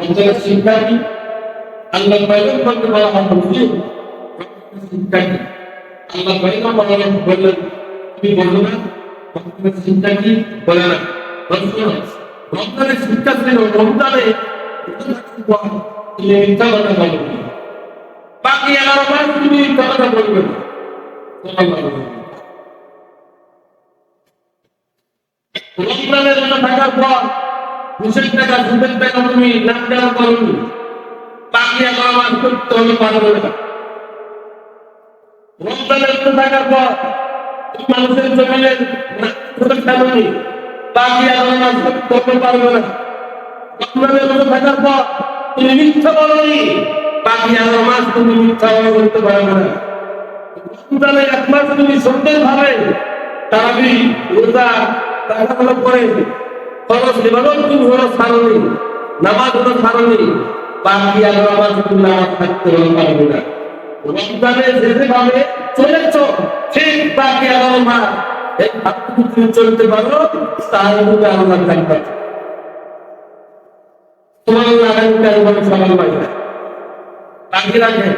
রমজানের শিক্ষা কি? আল্লাহ পয়গম্বরকে বলা হয় হুজুর রমজানের শিক্ষা কি? আল্লাহ পয়গম্বর বললেন তুমি বলো না রমজানের শিক্ষা কি? বলে না। রমজানের শিক্ষা ছিল রমজানে তুমি মিথ্যা কথা বলবে, বাকি 11 মাস তুমি মিথ্যা কথা বলবে না। রমজানের রোজা থাকার পর 20 টাকা 20 টাকা তুমি লেনদেন করবে, বাকি 11 মাস করতে হলে পারবে না। রমজানের রোজা থাকার পর তুমি মানুষের জমিনের খেলোনি, বাকি 11 মাস করতে হলে পারবে না। রমজানের রোজা থাকার পর তুমি মিথ্যা বলোনি, বাকি 11 মাস তুমি মিথ্যা বলতে পারবে না। রমজানের 1 মাস তুমি সুন্দরভাবে তারাবি রোজা টাকাগুলো করে খরচ ইবাদত তুমি হলো ছাড়নি, নামাজ হলো ছাড়নি, বাকি 11 মাস তুমি নামাজ থাকতে পারবে না। রমজানে যেভাবে চলেছ ঠিক বাকি 11 মাস এই ভাবে তুমি চলতে পারো, তাহলে তুমি আল্লাহ থাকবে। তোমার আগামীতে একবার সফল পাইবে। বাকি রাখে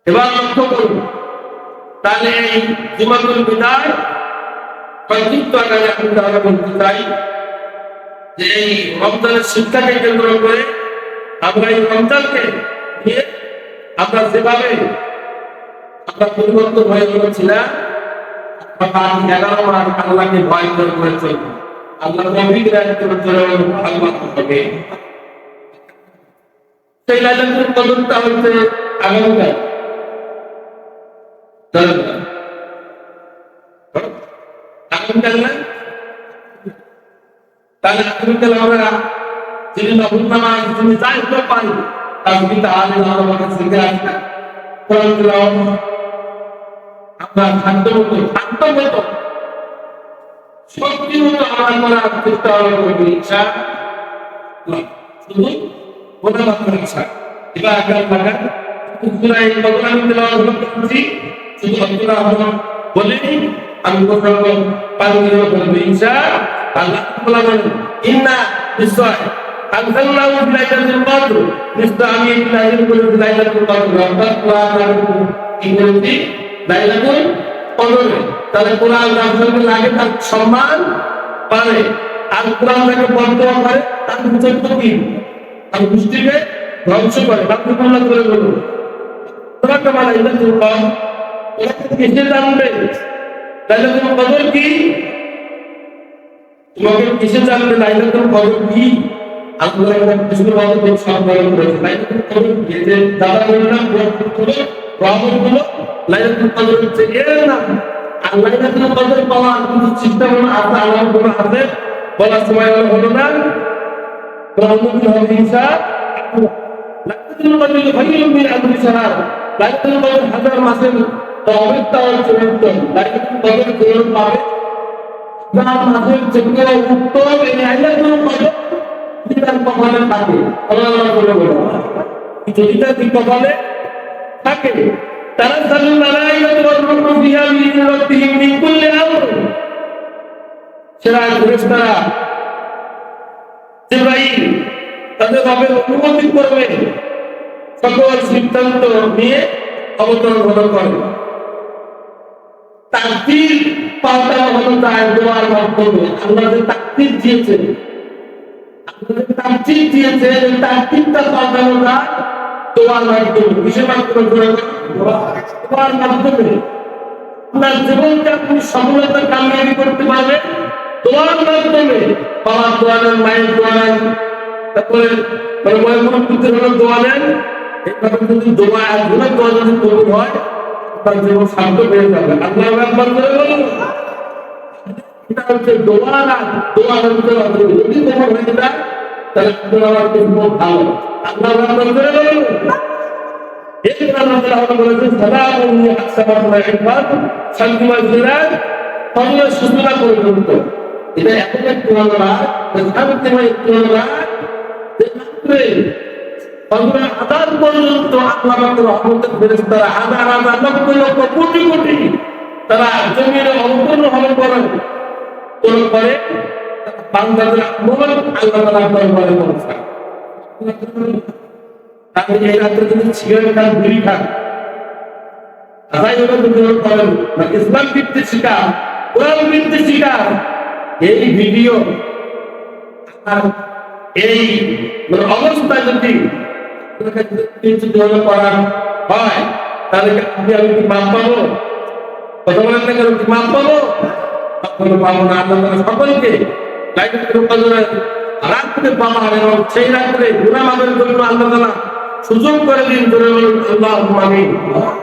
এবার লক্ষ্য করুন, তাহলে এই জুমাতুল বিদায় সংক্ষিপ্ত আকারে আমি তাহলে বলতে চাই যে এই রমজানের শিক্ষাকে কেন্দ্র করে আমরা এই রমজানকে নিয়ে আমরা যেভাবে আমরা পরিবর্তন হয়ে গেছিলাম, 11 মাস আল্লাহকে ভয় করে চলব। আল্লাহ সেই লাইলাতুল কদরটা হচ্ছে আগামীকাল। আগামীকাল না, তাহলে আগামীকাল আমরা যিনি নফল নামাজ যিনি যাই তো পাই তাসবিহ তাহলিল আমাদের শিখে আসবে, কোরআন তেলাওয়াত আমরা শান্ত মতো শক্তি মতো আমরা করার চেষ্টা করব ইনশাআল্লাহ। শুধু বলা মাত্র ইচ্ছা এবার আগাম থাকা সূরা কোরআন তেলাওয়াত করছি, শুধু আল্লাহ আমরা বলেই আমি কথা পালন করব ইনশাআল্লাহ। আল্লাহ বলেন ইন্না নিশ্চয় আনজালনাহু ফি লাইলাতুল কদর, নিশ্চয় আমি এই নাযিল করেছি লাইলাতুল কদর, অর্থাৎ কোরআন কি বলছি লাইলাতুল কদর। তাহলে কোরআন রাসূলকে লাগে তার সম্মান পাবে, আর কোরআন যাকে বন্ধ করে তার চরিত্র কি আর দৃষ্টিকে ধ্বংস করে। আপনি কোরআন করে বলুন তোমাকে লাইলাতুল কদর এটা কিসে জানবে? লাইলাতুল কদর কি? তোমাকে কিসে জানবে লাইলাতুল কদর কি? আল্লাহ একটা কিছু বলতে সম্মান করেছে লাইলাতুল কদর কি? যে দাদা বললাম রহমতগুলো লাইলাতুল কদর হচ্ছে এর নাম। আর লাইলাতুল কদর পাওয়ার কিছু সিস্টেম আছে, আল্লাহ বলা আছে, বলার সময় হলো না রহমত হবে ইনশাআল্লাহ। লাইলাতুল কদর খায়রুম মিন আলফি শাহর, লাইলাতুল কদর হাজার মাসের অপেক্ষা হচ্ছে উত্তম। লাইলাতুল কদর কেউ পাবে হাজার মাসের চেয়ে উত্তম এই লাইলাতুল কদর দিদার কপালে থাকে। আল্লাহ বলে যদি তার কপালে থাকে তানাজ্জালুল মালায়েকাতু ওয়ার রূহু ফিহা বিইذনি রাব্বিহিম মিন কুল্লি আমর, ফেরেশতারা জিবরাইল তাদের রবের অনুমতি করবে সকল সিদ্ধান্ত নিয়ে অবতরণ করে। তাকদীর পাল্টানো হলো তার দোয়ার মাধ্যমে। আল্লাহ যে তাকদীর দিয়েছেন, তাকদীরটা পাল্টানো যায় দোয়ার মাধ্যমে। কিসের মাধ্যমে? দোয়ার মাধ্যমে। আপনার জীবনকে আপনি সফলতা কামিয়াবি করতে পারবেন দোয়ার মাধ্যমে। বাবার দোয়া নেন, মায়ের দোয়া নেন, তারপরে দোয়া নেন। এইভাবে যদি দোয়া একজনের দোয়া যদি কবুল হয় তার জীবন শান্ত হয়ে যাবে। আল্লাহ আকবার করে বলুন। এটা হচ্ছে দোয়া না, দোয়া হচ্ছে যদি কবুল হয়ে যায় তাহলে আপনার কিসমত ভালো। আল্লাহ আকবার করে বলুন। এরপর আল্লাহ বলেছেন সালামুন আলাইকুম ইবাদ শান্তিময় জিরাত তাহলে সূচনা পর্যন্ত। এটা এত একটা রাত, শান্তিময় রাত যে আদান পর্যন্ত আল্লাহ রহমতের ফেরেশতারা হাজার হাজার লক্ষ লক্ষ কোটি কোটি তারা জমিনে অবতীর্ণ হওয়ার পরে বান্দাদের আমল আল্লাহ তাআলার দরবারে পৌঁছায়। আপনি এই রাত্রে যদি সিগারেট খান, বিড়ি খান, ইসলাম ভিত্তিক শিকার, কোরআন ভিত্তিক শিকার, এই ভিডিও এই অবস্থায় যদি করা হয় তাহলে আপনি আমি কি মাপ পাবো? কথা বলেন না কেন, কি মাপ পাবো? পাবো না। আল্লাহ সকলকে রাত্রে পাওয়ার এবং সেই রাত্রে গুনাহ মাফের জন্য আল্লাহ তাআলা সুযোগ করে দিন। আল্লাহুম্মা আমিন।